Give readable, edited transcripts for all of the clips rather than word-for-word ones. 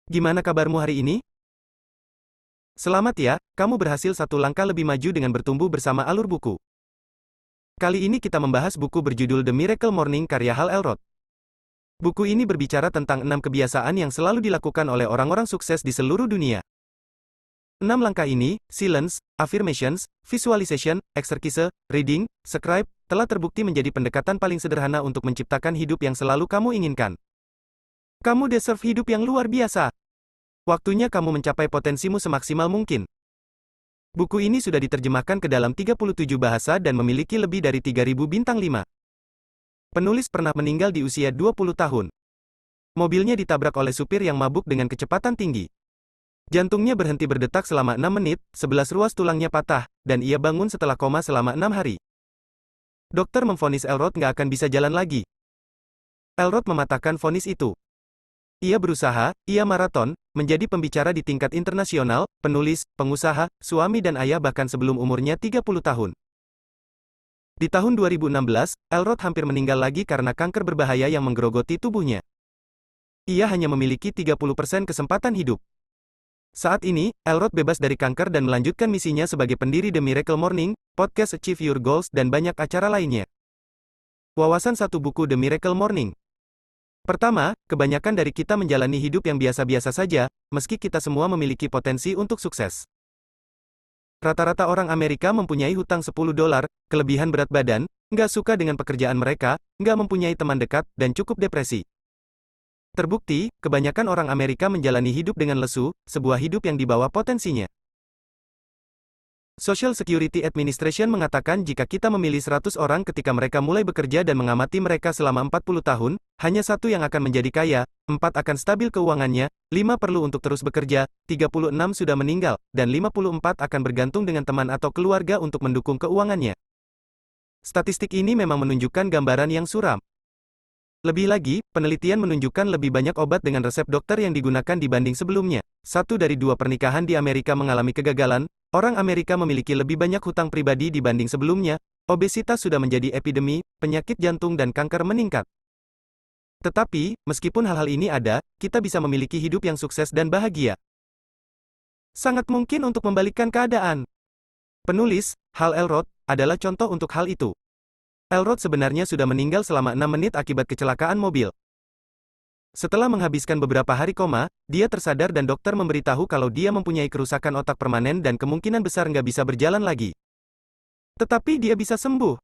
Gimana kabarmu hari ini? Selamat ya, kamu berhasil satu langkah lebih maju dengan bertumbuh bersama alur buku. Kali ini kita membahas buku berjudul The Miracle Morning karya Hal Elrod. Buku ini berbicara tentang 6 kebiasaan yang selalu dilakukan oleh orang-orang sukses di seluruh dunia. 6 langkah ini, silence, affirmations, visualization, exercise, reading, scribe, telah terbukti menjadi pendekatan paling sederhana untuk menciptakan hidup yang selalu kamu inginkan. Kamu deserve hidup yang luar biasa. Waktunya kamu mencapai potensimu semaksimal mungkin. Buku ini sudah diterjemahkan ke dalam 37 bahasa dan memiliki lebih dari 3.000 bintang 5. Penulis pernah meninggal di usia 20 tahun. Mobilnya ditabrak oleh supir yang mabuk dengan kecepatan tinggi. Jantungnya berhenti berdetak selama 6 menit, 11 ruas tulangnya patah, dan ia bangun setelah koma selama 6 hari. Dokter memvonis Elrod nggak akan bisa jalan lagi. Elrod mematahkan vonis itu. Ia berusaha, ia maraton, menjadi pembicara di tingkat internasional, penulis, pengusaha, suami dan ayah bahkan sebelum umurnya 30 tahun. Di tahun 2016, Elrod hampir meninggal lagi karena kanker berbahaya yang menggerogoti tubuhnya. Ia hanya memiliki 30% kesempatan hidup. Saat ini, Elrod bebas dari kanker dan melanjutkan misinya sebagai pendiri The Miracle Morning, podcast Achieve Your Goals dan banyak acara lainnya. Wawasan satu buku The Miracle Morning. Pertama, kebanyakan dari kita menjalani hidup yang biasa-biasa saja, meski kita semua memiliki potensi untuk sukses. Rata-rata orang Amerika mempunyai hutang $10, kelebihan berat badan, nggak suka dengan pekerjaan mereka, nggak mempunyai teman dekat, dan cukup depresi. Terbukti, kebanyakan orang Amerika menjalani hidup dengan lesu, sebuah hidup yang di bawah potensinya. Social Security Administration mengatakan jika kita memilih 100 orang ketika mereka mulai bekerja dan mengamati mereka selama 40 tahun, hanya satu yang akan menjadi kaya, 4 akan stabil keuangannya, 5 perlu untuk terus bekerja, 36 sudah meninggal, dan 54 akan bergantung dengan teman atau keluarga untuk mendukung keuangannya. Statistik ini memang menunjukkan gambaran yang suram. Lebih lagi, penelitian menunjukkan lebih banyak obat dengan resep dokter yang digunakan dibanding sebelumnya. 1 dari 2 pernikahan di Amerika mengalami kegagalan, orang Amerika memiliki lebih banyak hutang pribadi dibanding sebelumnya, obesitas sudah menjadi epidemi, penyakit jantung dan kanker meningkat. Tetapi, meskipun hal-hal ini ada, kita bisa memiliki hidup yang sukses dan bahagia. Sangat mungkin untuk membalikkan keadaan. Penulis, Hal Elrod, adalah contoh untuk hal itu. Elrod sebenarnya sudah meninggal selama 6 menit akibat kecelakaan mobil. Setelah menghabiskan beberapa hari koma, dia tersadar dan dokter memberitahu kalau dia mempunyai kerusakan otak permanen dan kemungkinan besar nggak bisa berjalan lagi. Tetapi dia bisa sembuh.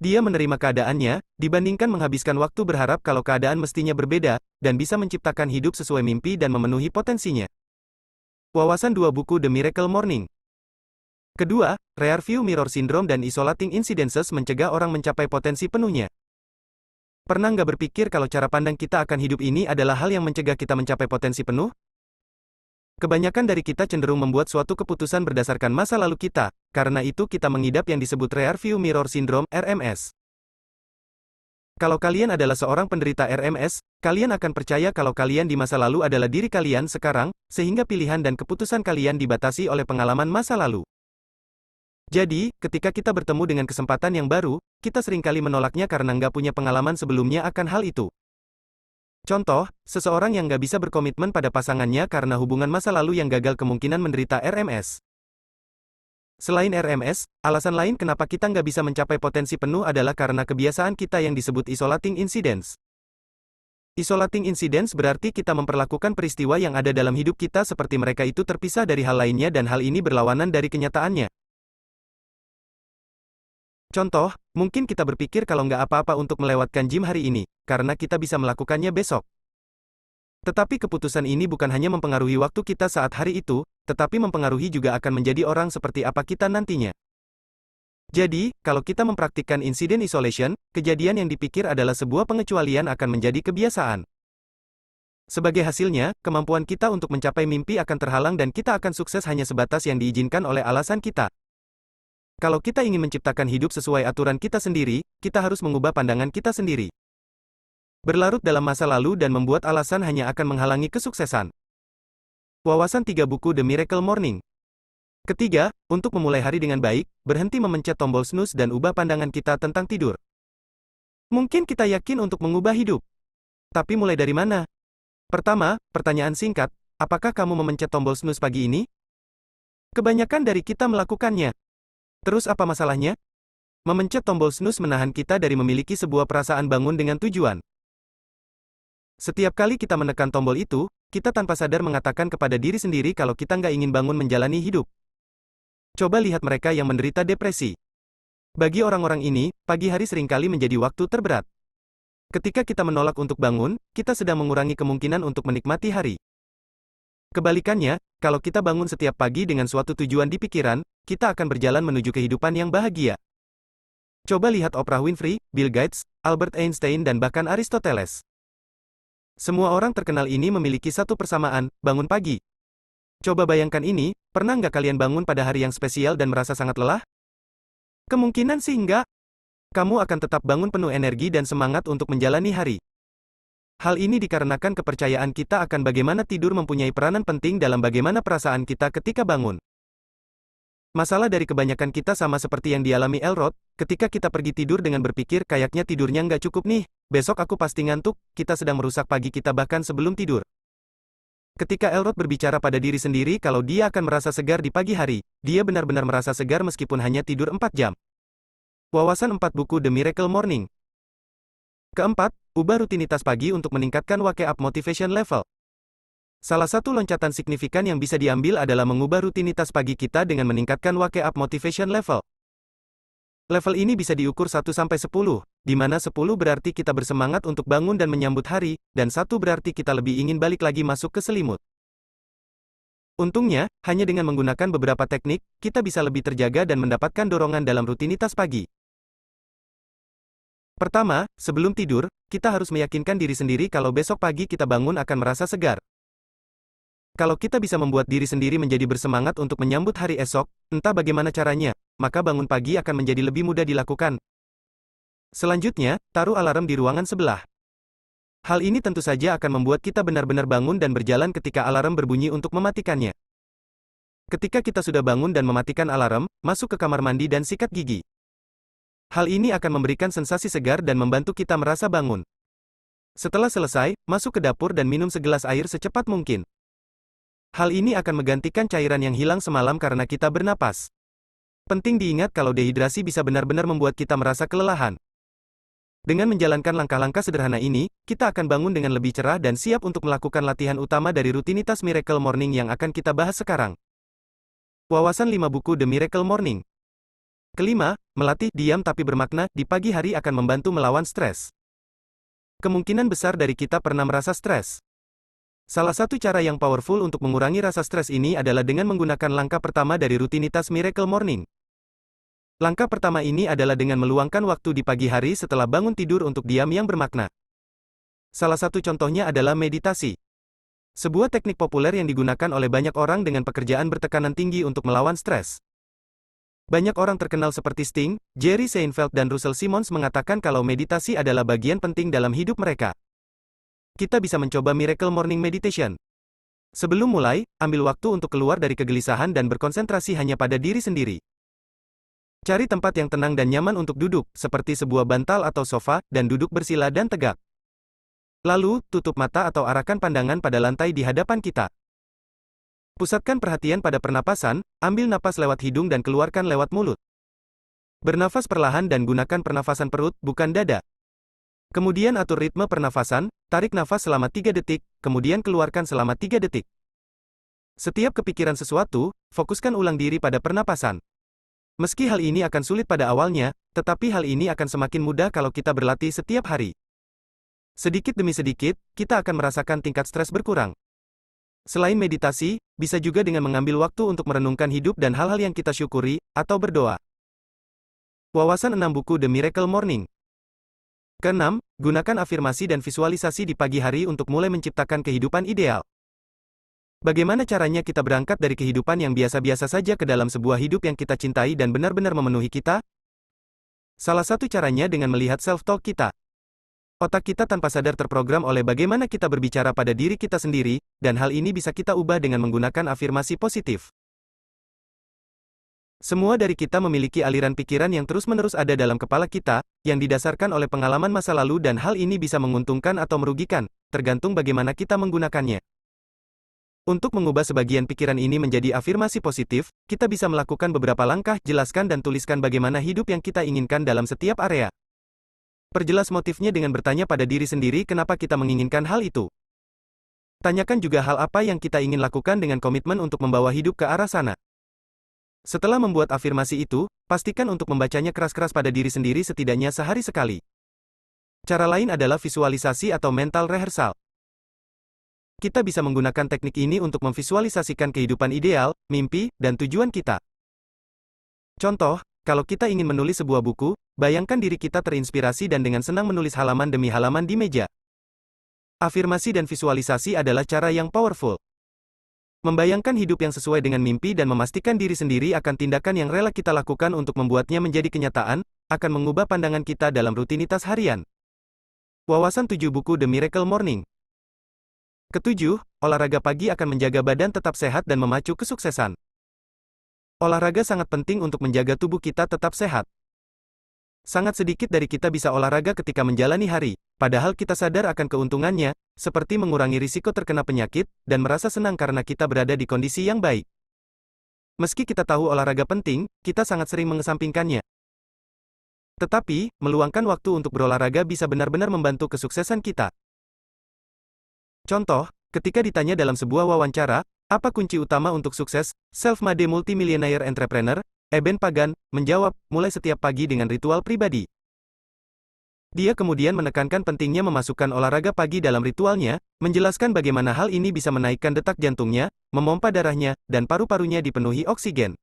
Dia menerima keadaannya, dibandingkan menghabiskan waktu berharap kalau keadaan mestinya berbeda, dan bisa menciptakan hidup sesuai mimpi dan memenuhi potensinya. Wawasan 2 buku The Miracle Morning. Kedua, Rearview Mirror Syndrome dan Isolating Incidences mencegah orang mencapai potensi penuhnya. Pernah nggak berpikir kalau cara pandang kita akan hidup ini adalah hal yang mencegah kita mencapai potensi penuh? Kebanyakan dari kita cenderung membuat suatu keputusan berdasarkan masa lalu kita, karena itu kita mengidap yang disebut Rearview Mirror Syndrome, RMS. Kalau kalian adalah seorang penderita RMS, kalian akan percaya kalau kalian di masa lalu adalah diri kalian sekarang, sehingga pilihan dan keputusan kalian dibatasi oleh pengalaman masa lalu. Jadi, ketika kita bertemu dengan kesempatan yang baru, kita seringkali menolaknya karena nggak punya pengalaman sebelumnya akan hal itu. Contoh, seseorang yang nggak bisa berkomitmen pada pasangannya karena hubungan masa lalu yang gagal kemungkinan menderita RMS. Selain RMS, alasan lain kenapa kita nggak bisa mencapai potensi penuh adalah karena kebiasaan kita yang disebut isolating incidents. Isolating incidents berarti kita memperlakukan peristiwa yang ada dalam hidup kita seperti mereka itu terpisah dari hal lainnya dan hal ini berlawanan dari kenyataannya. Contoh, mungkin kita berpikir kalau nggak apa-apa untuk melewatkan gym hari ini, karena kita bisa melakukannya besok. Tetapi keputusan ini bukan hanya mempengaruhi waktu kita saat hari itu, tetapi mempengaruhi juga akan menjadi orang seperti apa kita nantinya. Jadi, kalau kita mempraktikkan incident isolation, kejadian yang dipikir adalah sebuah pengecualian akan menjadi kebiasaan. Sebagai hasilnya, kemampuan kita untuk mencapai mimpi akan terhalang dan kita akan sukses hanya sebatas yang diizinkan oleh alasan kita. Kalau kita ingin menciptakan hidup sesuai aturan kita sendiri, kita harus mengubah pandangan kita sendiri. Berlarut dalam masa lalu dan membuat alasan hanya akan menghalangi kesuksesan. Wawasan 3 buku The Miracle Morning. Ketiga, untuk memulai hari dengan baik, berhenti memencet tombol snooze dan ubah pandangan kita tentang tidur. Mungkin kita yakin untuk mengubah hidup. Tapi mulai dari mana? Pertama, pertanyaan singkat, apakah kamu memencet tombol snooze pagi ini? Kebanyakan dari kita melakukannya. Terus apa masalahnya? Memencet tombol snooze menahan kita dari memiliki sebuah perasaan bangun dengan tujuan. Setiap kali kita menekan tombol itu, kita tanpa sadar mengatakan kepada diri sendiri kalau kita nggak ingin bangun menjalani hidup. Coba lihat mereka yang menderita depresi. Bagi orang-orang ini, pagi hari seringkali menjadi waktu terberat. Ketika kita menolak untuk bangun, kita sedang mengurangi kemungkinan untuk menikmati hari. Kebalikannya, kalau kita bangun setiap pagi dengan suatu tujuan di pikiran, kita akan berjalan menuju kehidupan yang bahagia. Coba lihat Oprah Winfrey, Bill Gates, Albert Einstein dan bahkan Aristoteles. Semua orang terkenal ini memiliki satu persamaan, bangun pagi. Coba bayangkan ini, pernah nggak kalian bangun pada hari yang spesial dan merasa sangat lelah? Kemungkinan sih enggak. Kamu akan tetap bangun penuh energi dan semangat untuk menjalani hari. Hal ini dikarenakan kepercayaan kita akan bagaimana tidur mempunyai peranan penting dalam bagaimana perasaan kita ketika bangun. Masalah dari kebanyakan kita sama seperti yang dialami Elrod, ketika kita pergi tidur dengan berpikir kayaknya tidurnya nggak cukup nih, besok aku pasti ngantuk, kita sedang merusak pagi kita bahkan sebelum tidur. Ketika Elrod berbicara pada diri sendiri kalau dia akan merasa segar di pagi hari, dia benar-benar merasa segar meskipun hanya tidur 4 jam. Wawasan 4 buku The Miracle Morning. Keempat, ubah rutinitas pagi untuk meningkatkan wake up motivation level. Salah satu loncatan signifikan yang bisa diambil adalah mengubah rutinitas pagi kita dengan meningkatkan wake up motivation level. Level ini bisa diukur 1-10, di mana 10 berarti kita bersemangat untuk bangun dan menyambut hari, dan 1 berarti kita lebih ingin balik lagi masuk ke selimut. Untungnya, hanya dengan menggunakan beberapa teknik, kita bisa lebih terjaga dan mendapatkan dorongan dalam rutinitas pagi. Pertama, sebelum tidur, kita harus meyakinkan diri sendiri kalau besok pagi kita bangun akan merasa segar. Kalau kita bisa membuat diri sendiri menjadi bersemangat untuk menyambut hari esok, entah bagaimana caranya, maka bangun pagi akan menjadi lebih mudah dilakukan. Selanjutnya, taruh alarm di ruangan sebelah. Hal ini tentu saja akan membuat kita benar-benar bangun dan berjalan ketika alarm berbunyi untuk mematikannya. Ketika kita sudah bangun dan mematikan alarm, masuk ke kamar mandi dan sikat gigi. Hal ini akan memberikan sensasi segar dan membantu kita merasa bangun. Setelah selesai, masuk ke dapur dan minum segelas air secepat mungkin. Hal ini akan menggantikan cairan yang hilang semalam karena kita bernapas. Penting diingat kalau dehidrasi bisa benar-benar membuat kita merasa kelelahan. Dengan menjalankan langkah-langkah sederhana ini, kita akan bangun dengan lebih cerah dan siap untuk melakukan latihan utama dari rutinitas Miracle Morning yang akan kita bahas sekarang. Wawasan 5 buku The Miracle Morning. Kelima, melatih diam tapi bermakna di pagi hari akan membantu melawan stres. Kemungkinan besar dari kita pernah merasa stres. Salah satu cara yang powerful untuk mengurangi rasa stres ini adalah dengan menggunakan langkah pertama dari rutinitas Miracle Morning. Langkah pertama ini adalah dengan meluangkan waktu di pagi hari setelah bangun tidur untuk diam yang bermakna. Salah satu contohnya adalah meditasi. Sebuah teknik populer yang digunakan oleh banyak orang dengan pekerjaan bertekanan tinggi untuk melawan stres. Banyak orang terkenal seperti Sting, Jerry Seinfeld dan Russell Simmons mengatakan kalau meditasi adalah bagian penting dalam hidup mereka. Kita bisa mencoba Miracle Morning Meditation. Sebelum mulai, ambil waktu untuk keluar dari kegelisahan dan berkonsentrasi hanya pada diri sendiri. Cari tempat yang tenang dan nyaman untuk duduk, seperti sebuah bantal atau sofa, dan duduk bersila dan tegak. Lalu, tutup mata atau arahkan pandangan pada lantai di hadapan kita. Pusatkan perhatian pada pernapasan, ambil napas lewat hidung dan keluarkan lewat mulut. Bernafas perlahan dan gunakan pernafasan perut, bukan dada. Kemudian atur ritme pernafasan, tarik nafas selama 3 detik, kemudian keluarkan selama 3 detik. Setiap kepikiran sesuatu, fokuskan ulang diri pada pernapasan. Meski hal ini akan sulit pada awalnya, tetapi hal ini akan semakin mudah kalau kita berlatih setiap hari. Sedikit demi sedikit, kita akan merasakan tingkat stres berkurang. Selain meditasi, bisa juga dengan mengambil waktu untuk merenungkan hidup dan hal-hal yang kita syukuri, atau berdoa. Wawasan 6 buku The Miracle Morning. Keenam, gunakan afirmasi dan visualisasi di pagi hari untuk mulai menciptakan kehidupan ideal. Bagaimana caranya kita berangkat dari kehidupan yang biasa-biasa saja ke dalam sebuah hidup yang kita cintai dan benar-benar memenuhi kita? Salah satu caranya dengan melihat self-talk kita. Otak kita tanpa sadar terprogram oleh bagaimana kita berbicara pada diri kita sendiri, dan hal ini bisa kita ubah dengan menggunakan afirmasi positif. Semua dari kita memiliki aliran pikiran yang terus-menerus ada dalam kepala kita, yang didasarkan oleh pengalaman masa lalu dan hal ini bisa menguntungkan atau merugikan, tergantung bagaimana kita menggunakannya. Untuk mengubah sebagian pikiran ini menjadi afirmasi positif, kita bisa melakukan beberapa langkah, jelaskan dan tuliskan bagaimana hidup yang kita inginkan dalam setiap area. Perjelas motifnya dengan bertanya pada diri sendiri kenapa kita menginginkan hal itu. Tanyakan juga hal apa yang kita ingin lakukan dengan komitmen untuk membawa hidup ke arah sana. Setelah membuat afirmasi itu, pastikan untuk membacanya keras-keras pada diri sendiri setidaknya sehari sekali. Cara lain adalah visualisasi atau mental rehearsal. Kita bisa menggunakan teknik ini untuk memvisualisasikan kehidupan ideal, mimpi, dan tujuan kita. Contoh, kalau kita ingin menulis sebuah buku, bayangkan diri kita terinspirasi dan dengan senang menulis halaman demi halaman di meja. Afirmasi dan visualisasi adalah cara yang powerful. Membayangkan hidup yang sesuai dengan mimpi dan memastikan diri sendiri akan tindakan yang rela kita lakukan untuk membuatnya menjadi kenyataan, akan mengubah pandangan kita dalam rutinitas harian. Wawasan 7 buku The Miracle Morning. Ketujuh, olahraga pagi akan menjaga badan tetap sehat dan memacu kesuksesan. Olahraga sangat penting untuk menjaga tubuh kita tetap sehat. Sangat sedikit dari kita bisa olahraga ketika menjalani hari, padahal kita sadar akan keuntungannya, seperti mengurangi risiko terkena penyakit, dan merasa senang karena kita berada di kondisi yang baik. Meski kita tahu olahraga penting, kita sangat sering mengesampingkannya. Tetapi, meluangkan waktu untuk berolahraga bisa benar-benar membantu kesuksesan kita. Contoh, ketika ditanya dalam sebuah wawancara, apa kunci utama untuk sukses, self-made multimillionaire entrepreneur, Eben Pagan, menjawab, mulai setiap pagi dengan ritual pribadi. Dia kemudian menekankan pentingnya memasukkan olahraga pagi dalam ritualnya, menjelaskan bagaimana hal ini bisa menaikkan detak jantungnya, memompa darahnya, dan paru-parunya dipenuhi oksigen.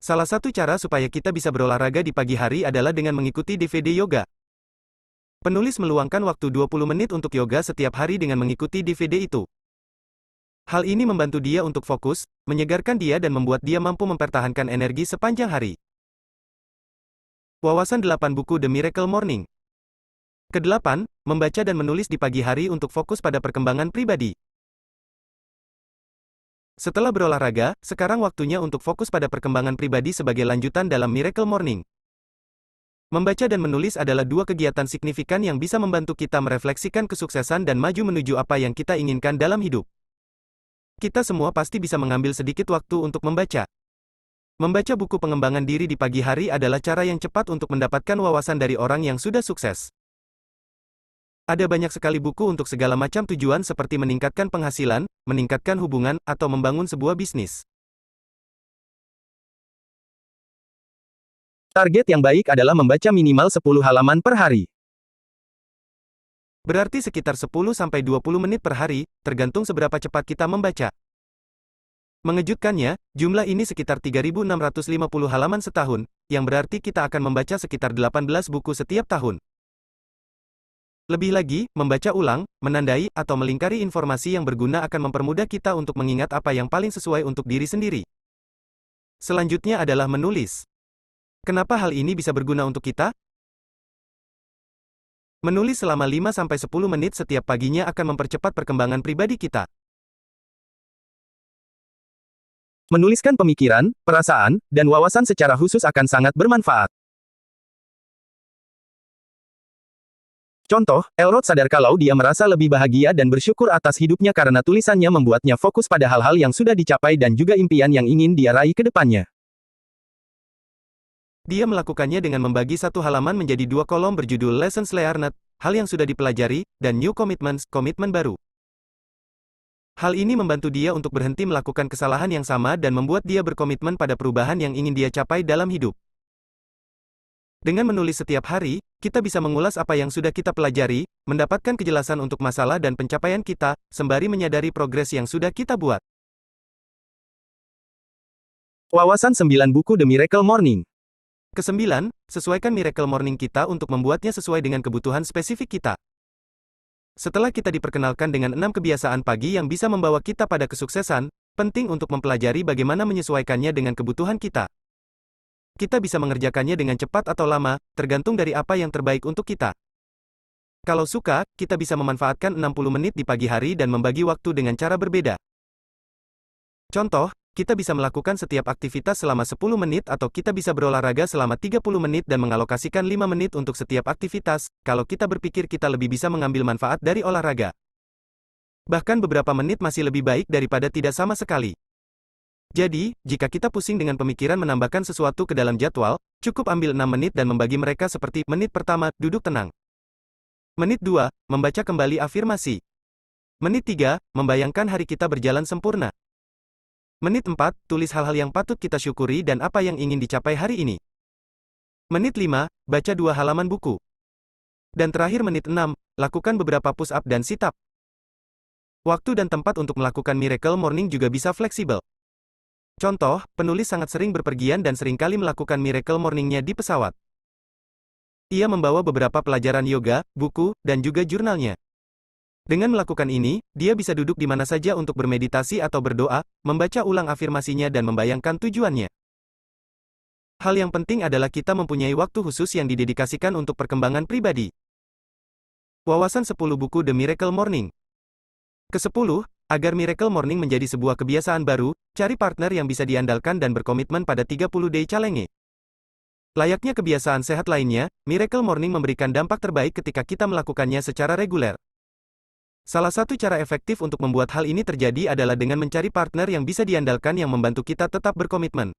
Salah satu cara supaya kita bisa berolahraga di pagi hari adalah dengan mengikuti DVD yoga. Penulis meluangkan waktu 20 menit untuk yoga setiap hari dengan mengikuti DVD itu. Hal ini membantu dia untuk fokus, menyegarkan dia dan membuat dia mampu mempertahankan energi sepanjang hari. Wawasan 8 buku The Miracle Morning. Kedelapan, membaca dan menulis di pagi hari untuk fokus pada perkembangan pribadi. Setelah berolahraga, sekarang waktunya untuk fokus pada perkembangan pribadi sebagai lanjutan dalam Miracle Morning. Membaca dan menulis adalah dua kegiatan signifikan yang bisa membantu kita merefleksikan kesuksesan dan maju menuju apa yang kita inginkan dalam hidup. Kita semua pasti bisa mengambil sedikit waktu untuk membaca. Membaca buku pengembangan diri di pagi hari adalah cara yang cepat untuk mendapatkan wawasan dari orang yang sudah sukses. Ada banyak sekali buku untuk segala macam tujuan seperti meningkatkan penghasilan, meningkatkan hubungan, atau membangun sebuah bisnis. Target yang baik adalah membaca minimal 10 halaman per hari. Berarti sekitar 10-20 menit per hari, tergantung seberapa cepat kita membaca. Mengejutkannya, jumlah ini sekitar 3.650 halaman setahun, yang berarti kita akan membaca sekitar 18 buku setiap tahun. Lebih lagi, membaca ulang, menandai, atau melingkari informasi yang berguna akan mempermudah kita untuk mengingat apa yang paling sesuai untuk diri sendiri. Selanjutnya adalah menulis. Kenapa hal ini bisa berguna untuk kita? Menulis selama 5-10 menit setiap paginya akan mempercepat perkembangan pribadi kita. Menuliskan pemikiran, perasaan, dan wawasan secara khusus akan sangat bermanfaat. Contoh, Elrod sadar kalau dia merasa lebih bahagia dan bersyukur atas hidupnya karena tulisannya membuatnya fokus pada hal-hal yang sudah dicapai dan juga impian yang ingin dia raih ke depannya. Dia melakukannya dengan membagi satu halaman menjadi 2 kolom berjudul Lessons Learned, hal yang sudah dipelajari, dan New Commitments, komitmen baru. Hal ini membantu dia untuk berhenti melakukan kesalahan yang sama dan membuat dia berkomitmen pada perubahan yang ingin dia capai dalam hidup. Dengan menulis setiap hari, kita bisa mengulas apa yang sudah kita pelajari, mendapatkan kejelasan untuk masalah dan pencapaian kita, sembari menyadari progres yang sudah kita buat. Wawasan 9 buku The Miracle Morning. Kesembilan, sesuaikan Miracle Morning kita untuk membuatnya sesuai dengan kebutuhan spesifik kita. Setelah kita diperkenalkan dengan 6 kebiasaan pagi yang bisa membawa kita pada kesuksesan, penting untuk mempelajari bagaimana menyesuaikannya dengan kebutuhan kita. Kita bisa mengerjakannya dengan cepat atau lama, tergantung dari apa yang terbaik untuk kita. Kalau suka, kita bisa memanfaatkan 60 menit di pagi hari dan membagi waktu dengan cara berbeda. Contoh, kita bisa melakukan setiap aktivitas selama 10 menit atau kita bisa berolahraga selama 30 menit dan mengalokasikan 5 menit untuk setiap aktivitas, kalau kita berpikir kita lebih bisa mengambil manfaat dari olahraga. Bahkan beberapa menit masih lebih baik daripada tidak sama sekali. Jadi, jika kita pusing dengan pemikiran menambahkan sesuatu ke dalam jadwal, cukup ambil 6 menit dan membagi mereka seperti, menit pertama, duduk tenang. Menit 2, membaca kembali afirmasi. Menit 3, membayangkan hari kita berjalan sempurna. Menit 4, tulis hal-hal yang patut kita syukuri dan apa yang ingin dicapai hari ini. Menit 5, baca 2 halaman buku. Dan terakhir menit 6, lakukan beberapa push-up dan sit-up. Waktu dan tempat untuk melakukan Miracle Morning juga bisa fleksibel. Contoh, penulis sangat sering berpergian dan seringkali melakukan Miracle Morning-nya di pesawat. Ia membawa beberapa pelajaran yoga, buku, dan juga jurnalnya. Dengan melakukan ini, dia bisa duduk di mana saja untuk bermeditasi atau berdoa, membaca ulang afirmasinya dan membayangkan tujuannya. Hal yang penting adalah kita mempunyai waktu khusus yang didedikasikan untuk perkembangan pribadi. Wawasan 10 buku The Miracle Morning. Ke-10, agar Miracle Morning menjadi sebuah kebiasaan baru, cari partner yang bisa diandalkan dan berkomitmen pada 30 Day Challenge. Layaknya kebiasaan sehat lainnya, Miracle Morning memberikan dampak terbaik ketika kita melakukannya secara reguler. Salah satu cara efektif untuk membuat hal ini terjadi adalah dengan mencari partner yang bisa diandalkan yang membantu kita tetap berkomitmen.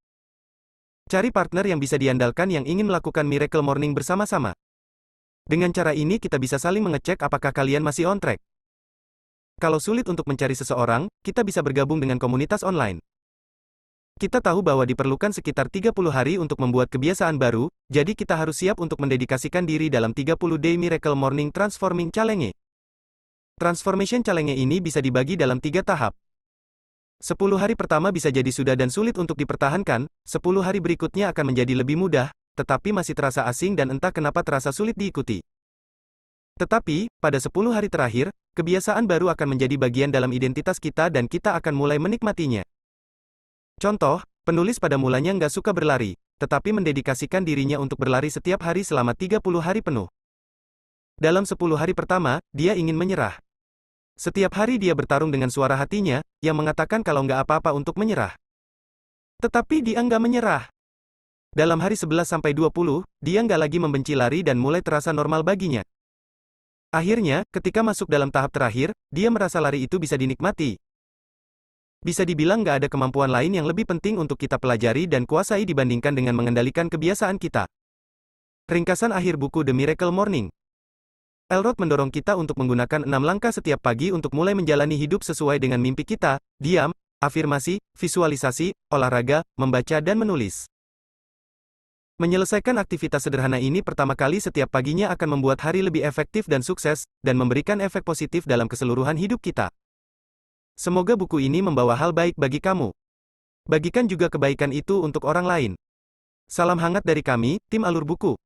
Cari partner yang bisa diandalkan yang ingin melakukan Miracle Morning bersama-sama. Dengan cara ini kita bisa saling mengecek apakah kalian masih on track. Kalau sulit untuk mencari seseorang, kita bisa bergabung dengan komunitas online. Kita tahu bahwa diperlukan sekitar 30 hari untuk membuat kebiasaan baru, jadi kita harus siap untuk mendedikasikan diri dalam 30 Day Miracle Morning Transforming Challenge. Transformation Challenge ini bisa dibagi dalam 3 tahap. 10 hari pertama bisa jadi sudah dan sulit untuk dipertahankan, 10 hari berikutnya akan menjadi lebih mudah, tetapi masih terasa asing dan entah kenapa terasa sulit diikuti. Tetapi, pada 10 hari terakhir, kebiasaan baru akan menjadi bagian dalam identitas kita dan kita akan mulai menikmatinya. Contoh, penulis pada mulanya nggak suka berlari, tetapi mendedikasikan dirinya untuk berlari setiap hari selama 30 hari penuh. Dalam 10 hari pertama, dia ingin menyerah. Setiap hari dia bertarung dengan suara hatinya, yang mengatakan kalau nggak apa-apa untuk menyerah. Tetapi dia nggak menyerah. Dalam hari 11-20, dia nggak lagi membenci lari dan mulai terasa normal baginya. Akhirnya, ketika masuk dalam tahap terakhir, dia merasa lari itu bisa dinikmati. Bisa dibilang nggak ada kemampuan lain yang lebih penting untuk kita pelajari dan kuasai dibandingkan dengan mengendalikan kebiasaan kita. Ringkasan akhir buku The Miracle Morning. Elrod mendorong kita untuk menggunakan 6 langkah setiap pagi untuk mulai menjalani hidup sesuai dengan mimpi kita, diam, afirmasi, visualisasi, olahraga, membaca dan menulis. Menyelesaikan aktivitas sederhana ini pertama kali setiap paginya akan membuat hari lebih efektif dan sukses, dan memberikan efek positif dalam keseluruhan hidup kita. Semoga buku ini membawa hal baik bagi kamu. Bagikan juga kebaikan itu untuk orang lain. Salam hangat dari kami, tim Alur Buku.